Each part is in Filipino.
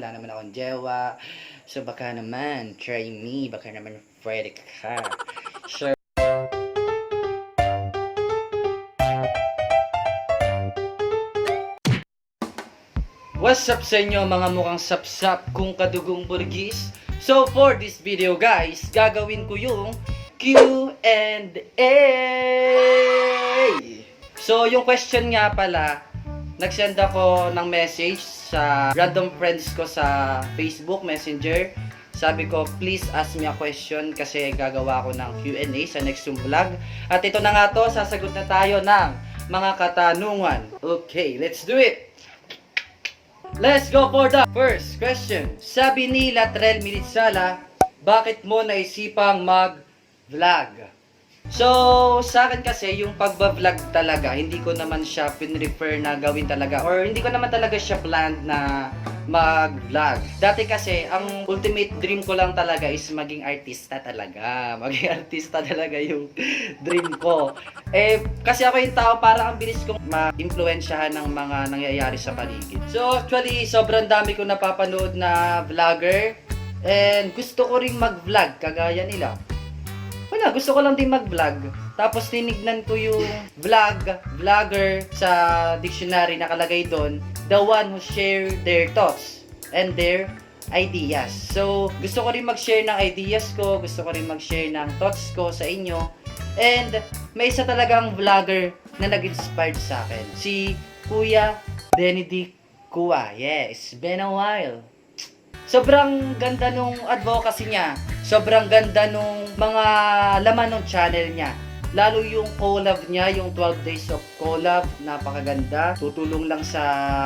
wala naman akong jowa. So baka naman, try me, baka naman pwede ka. So, what's up sa inyo mga mukhang sapsap kung kadugong burgis? So for this video guys, gagawin ko yung Q&A. So yung question nga pala, nagsend ako ng message sa random friends ko sa Facebook Messenger. Sabi ko, please ask me a question kasi gagawa ko ng Q&A sa next vlog. At ito na nga to, sasagot na tayo ng mga katanungan. Okay, let's do it! Let's go for the first question. Sabi ni Latrell Militsala, bakit mo naisipang mag-vlog? So, sa akin kasi, yung pagba-vlog talaga, hindi ko naman siya pinrefer na gawin talaga. Or hindi ko naman talaga siya planned na mag-vlog. Dati kasi, ang ultimate dream ko lang talaga is maging artista talaga. Maging artista talaga yung dream ko. Kasi ako yung tao, parang ang bilis kong ma-influensyahan ng mga nangyayari sa paligid. So, actually, sobrang dami ko napapanood na vlogger. And gusto ko ring mag-vlog, kagaya nila. Wala, gusto ko lang din mag-vlog. Tapos tinignan ko yung vlogger sa dictionary, nakalagay doon, the one who share their thoughts and their ideas. So, gusto ko rin mag-share ng ideas ko, gusto ko rin mag-share ng thoughts ko sa inyo. And may isa talagang vlogger na nag-inspired sa akin. Si Kuya Benedict Kua. Yes, been a while. Sobrang ganda nung advocacy niya. Sobrang ganda nung mga laman ng channel niya. Lalo yung collab niya, yung 12 days of collab, napakaganda. Tutulong lang sa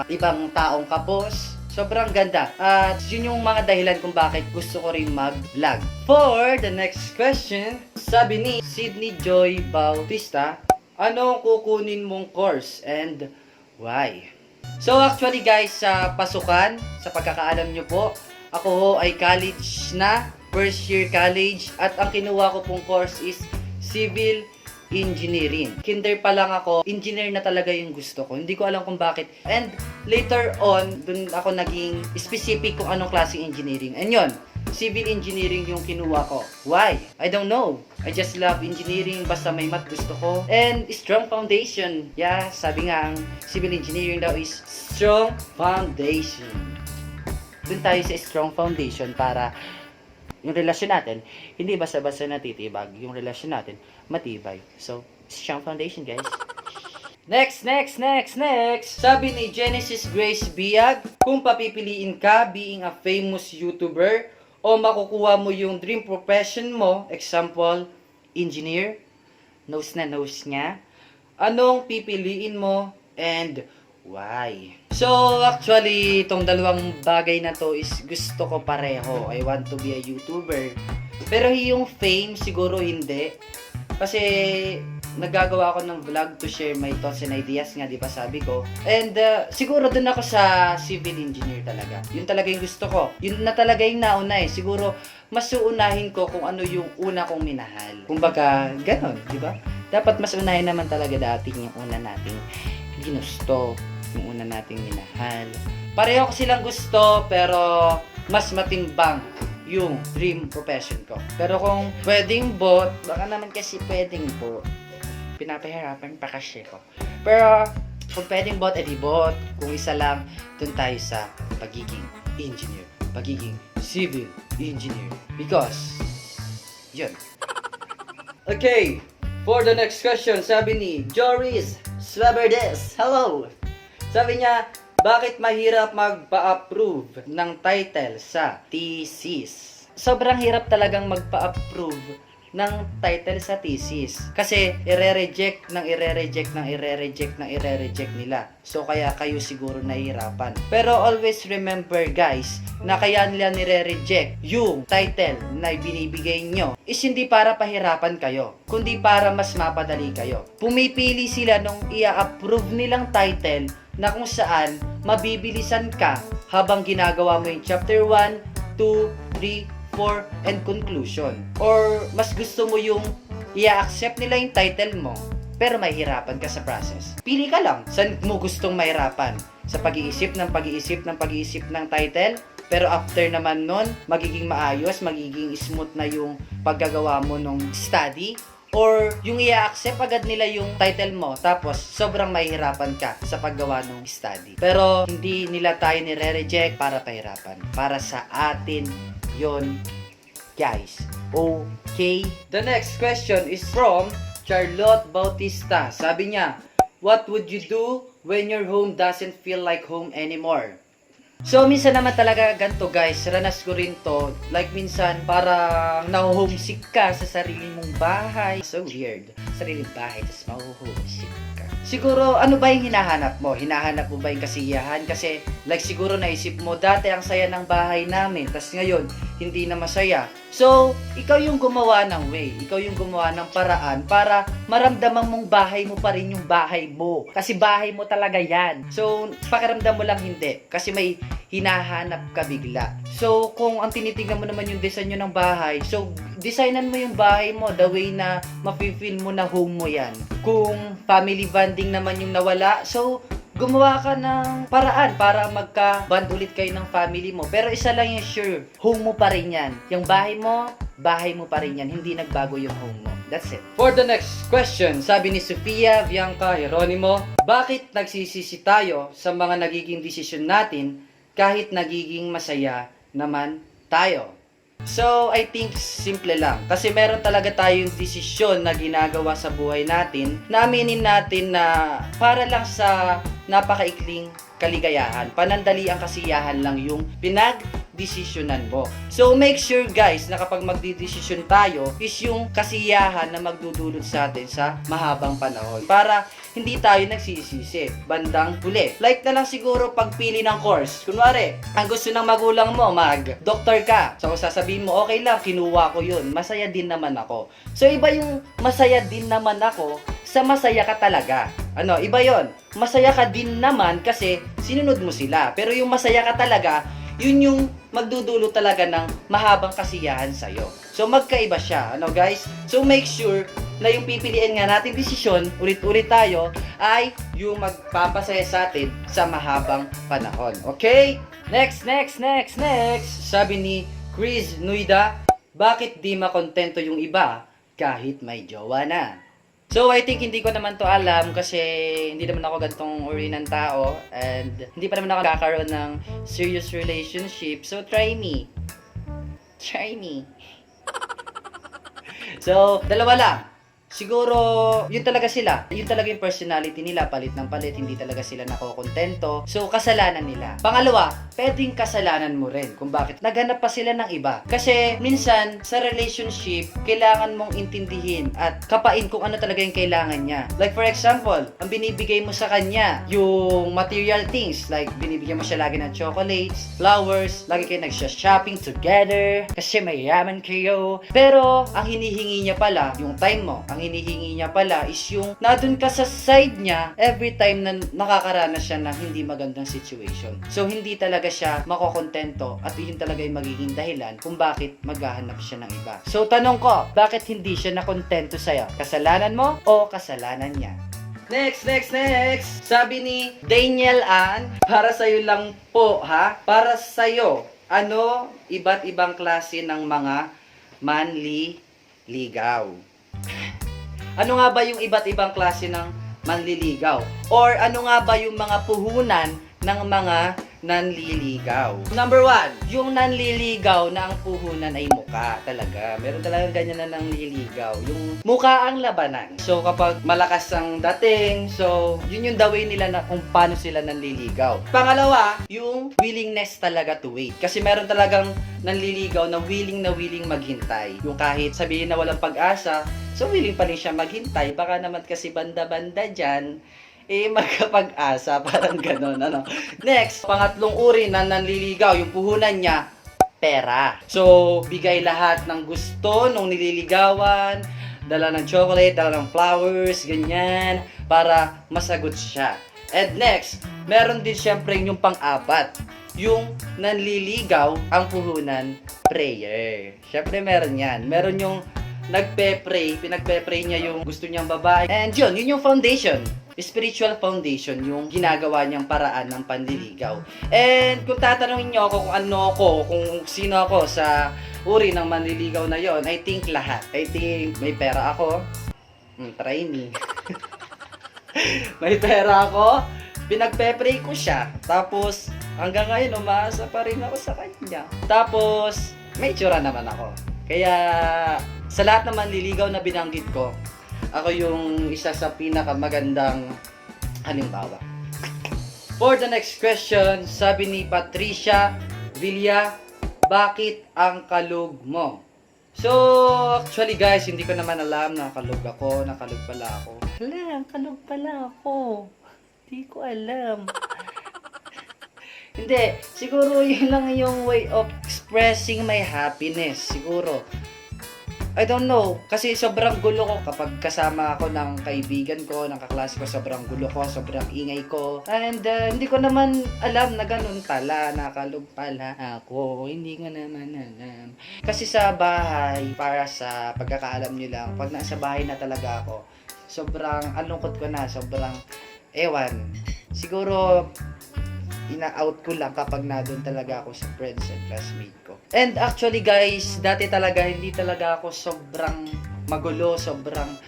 ibang taong kapos. Sobrang ganda. At yun yung mga dahilan kung bakit gusto ko rin mag-vlog. For the next question, sabi ni Sydney Joy Bautista, anong kukunin mong course and why? So actually guys, sa pasukan, sa pagkakaalam nyo po, ako ho ay college na, first year college, at ang kinuha ko pong course is Civil Engineering. Kinder pa lang ako, engineer na talaga yung gusto ko. Hindi ko alam kung bakit. And later on, dun ako naging specific kung anong klaseng engineering. And yun, Civil Engineering yung kinuha ko. Why? I don't know. I just love engineering, basta may math gusto ko. And strong foundation. Yeah, sabi nga ang Civil Engineering daw is strong foundation. Dun tayo sa strong foundation para yung relasyon natin, hindi basta-basta natitibag. Yung relasyon natin, matibay. So, strong foundation, guys. Next! Sabi ni Genesis Grace Biag, kung papipiliin ka being a famous YouTuber o makukuha mo yung dream profession mo, example, engineer, nose niya, anong pipiliin mo and why? So, actually, itong dalawang bagay na to is gusto ko pareho. I want to be a YouTuber. Pero yung fame, siguro hindi. Kasi, nagagawa ako ng vlog to share my thoughts and ideas nga, di ba sabi ko. And, siguro dun ako sa civil engineer talaga. Yun talaga yung gusto ko. Yun na talaga yung nauna eh. Siguro, mas uunahin ko kung ano yung una kong minahal. Kumbaga, ganon, di ba? Dapat mas unahin naman talaga dati yung una nating ginusto. Yung una nating minahal. Pareho ko silang gusto, pero mas matimbang yung dream profession ko. Pero kung pwedeng bot, baka naman kasi pwedeng bot. Pinapahirapan pa kasi ko. Pero kung pwedeng bot, edi bot. Kung isa lang, dun tayo sa pagiging engineer. Pagiging civil engineer. Because, yun. Okay, for the next question, sabi ni Joris Slaberdes. Hello! Sabi niya, bakit mahirap magpa-approve ng title sa thesis? Sobrang hirap talagang magpa-approve ng title sa thesis. Kasi ire-reject nila. So kaya kayo siguro nahihirapan. Pero always remember guys, na kaya nila nire-reject yung title na binibigay nyo is hindi para pahirapan kayo, kundi para mas mapadali kayo. Pumipili sila nung i-approve nilang title na kung saan mabibilisan ka habang ginagawa mo yung chapter 1, 2, 3, 4, and conclusion. Or mas gusto mo yung i-accept nila yung title mo pero mahirapan ka sa process. Pili ka lang, saan mo gustong mahirapan? Sa pag-iisip ng title pero after naman nun, magiging maayos, magiging smooth na yung paggagawa mo ng study, or yung i-accept agad nila yung title mo, tapos sobrang mahihirapan ka sa paggawa ng study. Pero hindi nila tayo nire-reject para pahirapan. Para sa atin yon, guys. Okay? The next question is from Charlotte Bautista. Sabi niya, what would you do when your home doesn't feel like home anymore? So, minsan naman talaga ganito guys, ranas ko rin to. Like minsan, parang naho-homesick ka sa sarili mong bahay. So weird. Sariling bahay, tapos maho-homesick ka. Siguro, ano ba yung hinahanap mo? Hinahanap mo ba yung kasiyahan? Kasi, like siguro naisip mo, dati ang saya ng bahay namin, tapos ngayon, hindi na masaya. So, ikaw yung gumawa ng way. Ikaw yung gumawa ng paraan para maramdaman mong bahay mo pa rin yung bahay mo. Kasi bahay mo talaga yan. So, pakiramdam mo lang hindi. Kasi may hinahanap ka bigla. So, kung ang tinitingnan mo naman yung design nyo ng bahay, so, designan mo yung bahay mo the way na mafe-feel mo na home mo yan. Kung family bonding naman yung nawala, so, gumawa ka ng paraan para magka-bond ulit kayo ng family mo. Pero isa lang yung sure, home mo pa rin yan. Yung bahay mo pa rin yan. Hindi nagbago yung home mo. That's it. For the next question, sabi ni Sofia Bianca Jeronimo, bakit nagsisisi tayo sa mga nagiging desisyon natin kahit nagiging masaya naman tayo? So, I think simple lang. Kasi meron talaga tayong desisyon na ginagawa sa buhay natin na aminin natin na para lang sa napakaikling kaligayahan. Panandali ang kasiyahan lang yung pinag-desisyonan mo. So, make sure guys na kapag magdidesisyon tayo is yung kasiyahan na magdudulot sa atin sa mahabang panahon. Para hindi tayo nagsisisi bandang huli. Like na lang siguro pagpili ng course. Kunwari, ang gusto ng magulang mo, mag-doctor ka. So, sasabihin mo, okay lang, kinuha ko yun. Masaya din naman ako. So, iba yung masaya din naman ako sa masaya ka talaga. Ano, iba yon. Masaya ka din naman kasi sinunod mo sila. Pero yung masaya ka talaga, yun yung magdudulo talaga ng mahabang kasiyahan sa'yo. So, magkaiba siya. Ano, guys? So, make sure na yung pipiliin nga natin desisyon, ulit-ulit tayo, ay yung magpapasaya sa atin sa mahabang panahon. Okay? Next. Sabi ni Chris Nuida, bakit di makontento yung iba kahit may jowa na? So, I think hindi ko naman to alam kasi hindi naman ako gantong uri ng tao and hindi pa naman ako nakakaroon ng serious relationship. So, try me. So, dalawa lang. Siguro, yun talaga sila. Yun talaga yung personality nila. Palit ng palit, hindi talaga sila nakokontento. So, kasalanan nila. Pangalawa, pwedeng kasalanan mo rin kung bakit naghanap pa sila ng iba. Kasi, minsan, sa relationship, kailangan mong intindihin at kapain kung ano talaga yung kailangan niya. Like, for example, ang binibigay mo sa kanya, yung material things. Like, binibigyan mo siya lagi ng chocolates, flowers, lagi kayo nagsha-shopping together, kasi mayaman kayo. Pero, ang hinihingi niya pala, yung time mo. Ang hinihingi niya pala is yung nadun ka sa side niya every time na nakakaranas siya ng hindi magandang situation. So, hindi talaga siya makokontento at yun talaga yung magiging dahilan kung bakit maghahanap siya ng iba. So, tanong ko, bakit hindi siya nakontento sa'yo? Kasalanan mo o kasalanan niya? Next. Sabi ni Daniel Ann, para sa'yo lang po ha, para sa'yo, ano iba't ibang klase ng mga manliligaw? Ano nga ba yung iba't ibang klase ng manliligaw? Or ano nga ba yung mga puhunan ng mga nanliligaw? Number 1, yung nanliligaw na ang puhunan ay muka talaga. Meron talaga ganyan na nanliligaw. Yung muka ang labanan. So kapag malakas ang dating, so yun yung the way nila na kung paano sila nanliligaw. Pangalawa, yung willingness talaga to wait. Kasi meron talagang nanliligaw na willing maghintay. Yung kahit sabihin na walang pag-asa, so willing pa rin siya maghintay. Baka naman kasi banda-banda dyan, magkapag-asa, parang ganon, ano. Next, pangatlong uri na nanliligaw, yung puhunan niya, pera. So, bigay lahat ng gusto nung nililigawan, dala ng chocolate, dala ng flowers, ganyan, para masagot siya. And next, meron din syempre yung pang-apat, yung nanliligaw, ang puhunan, prayer. Syempre meron yan. Meron yung pinagpe-pray niya yung gusto niyang babae. And yun yung foundation. spiritual foundation yung ginagawa niyang paraan ng panliligaw. And kung tatanungin niyo ako kung ano ako, kung sino ako sa uri ng manliligaw na yon, I think lahat. I think may pera ako. Try me. May pera ako. Pinagpe-pray ko siya. Tapos, hanggang ngayon, umaasa pa rin ako sa kanya. Tapos, may tsura naman ako. Kaya, sa lahat ng manliligaw na binanggit ko, ako yung isa sa pinakamagandang halimbawa. For the next question, sabi ni Patricia Villa, bakit ang kalug mo? So, actually guys, hindi ko naman alam na kalug ako, nakalug pala ako. Kalug pala ako. Hindi ko alam. Hindi, siguro yun lang yung way of expressing my happiness, siguro. I don't know, kasi sobrang gulo ko kapag kasama ako ng kaibigan ko, ng kaklase ko, sobrang gulo ko, sobrang ingay ko. And hindi ko naman alam na ganun pala, nakalog pala ako, hindi ko naman alam. Kasi sa bahay, para sa pagkakaalam nyo lang, pag nasa bahay na talaga ako, sobrang alungkot ko na, sobrang ewan. Siguro, ina-out ko lang kapag na doon talaga ako sa friends and classmate ko. And actually guys, dati talaga hindi talaga ako sobrang magulo, sobrang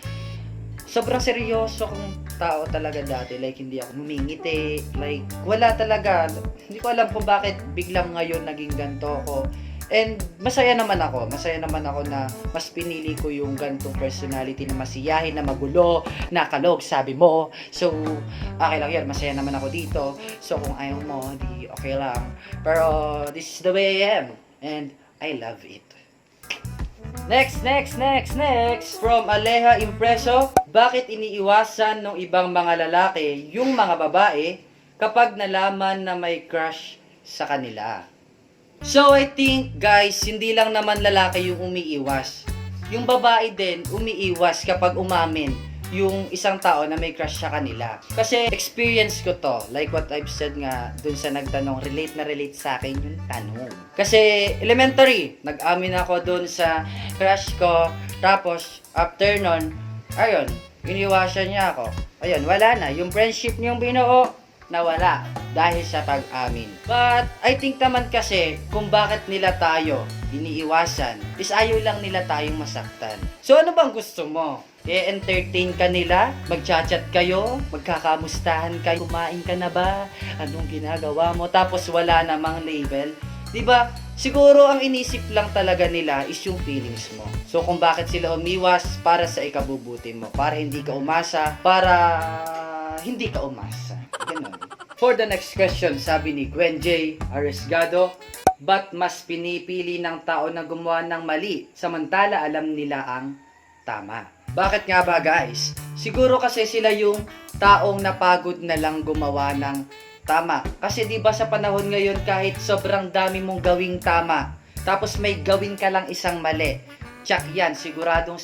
seryoso kong tao talaga dati. Like hindi ako humingiti, like wala talaga. Hindi ko alam kung bakit biglang ngayon naging ganito ako. And masaya naman ako na mas pinili ko yung gantong personality na masiyahin, na magulo, na kalog, sabi mo. So, okay lang yan, masaya naman ako dito. So, kung ayaw mo, di okay lang. Pero, this is the way I am. And, I love it. Next! From Aleja Impreso, bakit iniiwasan ng ibang mga lalaki yung mga babae kapag nalaman na may crush sa kanila? So, I think, guys, hindi lang naman lalaki yung umiiwas. Yung babae din, umiiwas kapag umamin yung isang tao na may crush sa kanila. Kasi, experience ko to. Like what I've said nga, dun sa nagtanong, relate na relate sa akin yung tanong. Kasi, elementary, nag-amin ako dun sa crush ko. Tapos, after nun, ayun, iniwasan niya ako. Ayun, wala na. Yung friendship niyong binuo, nawala dahil sa pag-amin. But I think naman kasi kung bakit nila tayo iniiwasan is ayaw lang nila tayong masaktan. So ano bang gusto mo? I-entertain ka nila? Mag-chat kayo? Magkakamustahan kayo? Kumain ka na ba? Anong ginagawa mo? Tapos wala namang label? Diba? Siguro ang inisip lang talaga nila is yung feelings mo. So kung bakit sila umiwas, para sa ikabubuti mo, para hindi ka umasa, para hindi ka umasa. Ganun. For the next question, sabi ni Gwen J. Aresgado, ba't mas pinipili ng tao na gumawa ng mali samantala alam nila ang tama? Bakit nga ba guys? Siguro kasi sila yung taong napagod na lang gumawa ng tama. Kasi di ba sa panahon ngayon kahit sobrang dami mong gawing tama, tapos may gawin ka lang isang mali, tsak yan, sigurado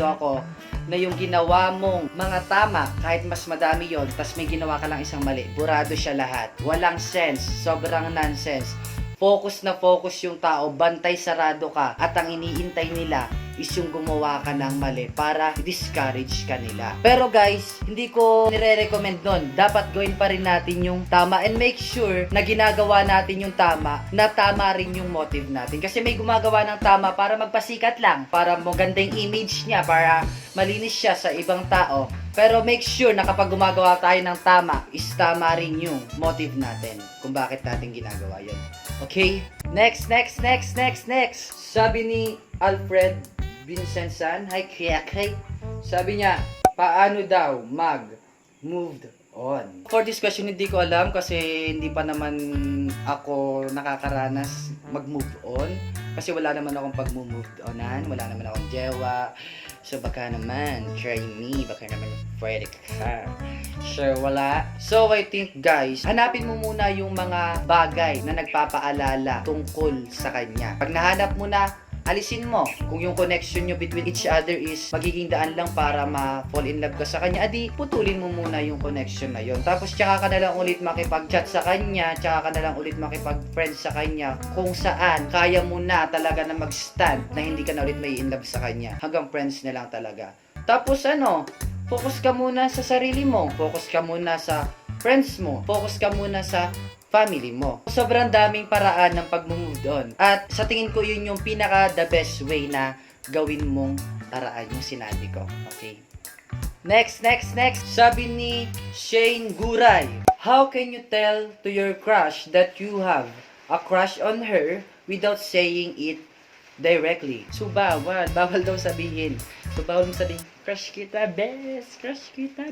ako na yung ginawa mong mga tama, kahit mas madami yon, tas may ginawa ka lang isang mali, burado siya lahat. Walang sense, sobrang nonsense. Focus na focus yung tao, bantay sarado ka, at ang iniintay nila is yung gumawa ka ng mali para discourage ka nila. Pero guys, hindi ko nire-recommend nun. Dapat gawin pa rin natin yung tama and make sure na ginagawa natin yung tama, na tama rin yung motive natin. Kasi may gumagawa ng tama para magpasikat lang, para maganda yung image niya, para malinis siya sa ibang tao. Pero make sure na kapag gumagawa tayo ng tama, is tama rin yung motive natin kung bakit natin ginagawa yun. Okay? Next. Sabi ni Alfred Vincenzan, hi Kiyakay. Sabi niya, paano daw mag-moved on? For this question, hindi ko alam kasi hindi pa naman ako nakakaranas mag-move on. Kasi wala naman akong pag-move onan, wala naman akong jewa. So baka naman, try me, baka naman pwede ka. Sure, wala. So I think guys, hanapin mo muna yung mga bagay na nagpapaalala tungkol sa kanya. Pag nahanap mo na, alisin mo. Kung yung connection nyo between each other is magiging daan lang para ma-fall in love ka sa kanya, adi putulin mo muna yung connection na yon. Tapos tsaka ka na lang ulit makipag-chat sa kanya, tsaka ka na lang ulit makipag-friend sa kanya, kung saan kaya mo na talaga na mag-stand na hindi ka na ulit may in love sa kanya. Hanggang friends na lang talaga. Tapos Focus ka muna sa sarili mo. Focus ka muna sa friends mo. Focus ka muna sa family mo. Sobrang daming paraan ng pag-move on. At sa tingin ko yun yung pinaka the best way na gawin mong paraan yung sinabi ko. Okay. Next. Sabi ni Shane Guray, how can you tell to your crush that you have a crush on her without saying it directly? So, bawal daw sabihin. So, bawal mong sabihin, crush kita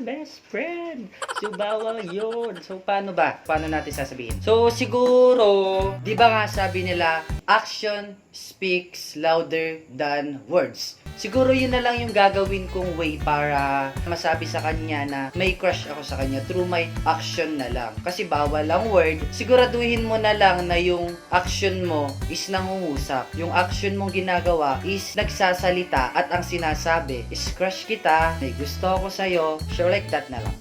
best friend. So, bawal yun. So, paano ba? Paano natin sasabihin? So, siguro, di ba nga sabi nila, action speaks louder than words. Siguro yun na lang yung gagawin kong way para masabi sa kanya na may crush ako sa kanya through my action na lang. Kasi bawal ang word, siguraduhin mo na lang na yung action mo is nangungusap. Yung action mong ginagawa is nagsasalita at ang sinasabi is crush kita, may gusto ako sa'yo, sure like that na lang.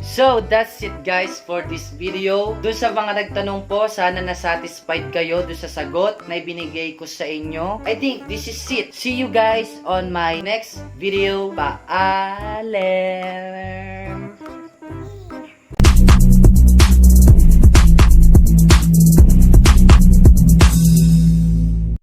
So, that's it guys for this video. Doon sa mga nagtanong po, sana na-satisfied kayo doon sa sagot na ibinigay ko sa inyo. I think this is it. See you guys on my next video. Paalam!